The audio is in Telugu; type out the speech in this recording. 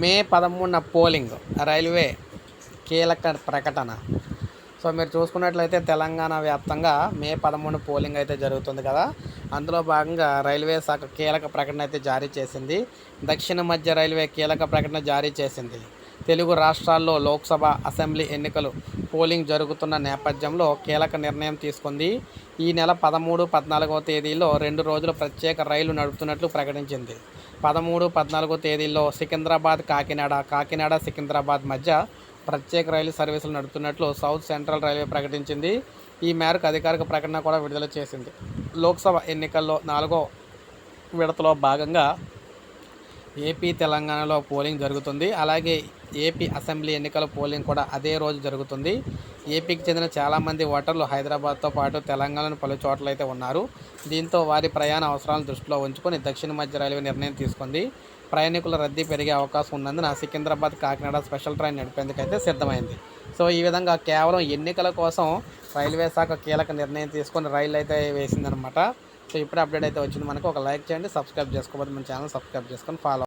మే 13న పోలింగ్ రైల్వే కీలక ప్రకటన. సో మీరు చూసుకున్నట్లయితే తెలంగాణ వ్యాప్తంగా మే 13 పోలింగ్ అయితే జరుగుతుంది కదా. అందులో భాగంగా రైల్వే శాఖ కీలక ప్రకటన అయితే జారీ చేసింది. దక్షిణ మధ్య రైల్వే కీలక ప్రకటన జారీ చేసింది. తెలుగు రాష్ట్రాల్లో లోక్సభ, అసెంబ్లీ ఎన్నికలు పోలింగ్ జరుగుతున్న నేపథ్యంలో కీలక నిర్ణయం తీసుకుంది. ఈ నెల 13, 14వ తేదీల్లో 2 రోజుల ప్రత్యేక రైలు నడుపుతున్నట్లు ప్రకటించింది. 13, 14 తేదీల్లో సికింద్రాబాద్, కాకినాడ సికింద్రాబాద్ మధ్య ప్రత్యేక రైలు సర్వీసులు నడుపుతున్నట్లు సౌత్ సెంట్రల్ రైల్వే ప్రకటించింది. ఈ మేరకు అధికారిక ప్రకటన కూడా విడుదల చేసింది. లోక్సభ ఎన్నికల్లో 4వ విడతలో భాగంగా ఏపీ, తెలంగాణలో పోలింగ్ జరుగుతుంది. అలాగే ఏపీ అసెంబ్లీ ఎన్నికల పోలింగ్ కూడా అదే రోజు జరుగుతుంది. ఏపీకి చెందిన చాలామంది ఓటర్లు హైదరాబాద్తో పాటు తెలంగాణలోని పలు చోట్ల అయితే ఉన్నారు. దీంతో వారి ప్రయాణ అవసరాలను దృష్టిలో ఉంచుకొని దక్షిణ మధ్య రైల్వే నిర్ణయం తీసుకుంది. ప్రయాణికుల రద్దీ పెరిగే అవకాశం ఉన్నందున సికింద్రాబాద్, కాకినాడ స్పెషల్ ట్రైన్ నడిపేందుకైతే సిద్ధమైంది. సో ఈ విధంగా కేవలం ఎన్నికల కోసం రైల్వే శాఖ కీలక నిర్ణయం తీసుకొని రైలు అయితే వేసిందనమాట. సో ఇప్పుడే అప్డేట్ అయితే వచ్చింది మనకు. ఒక లైక్ చేయండి, సబ్స్క్రైబ్ చేసుకోకపోతే మన ఛానల్ సబ్స్క్రైబ్ చేసుకొని ఫాలో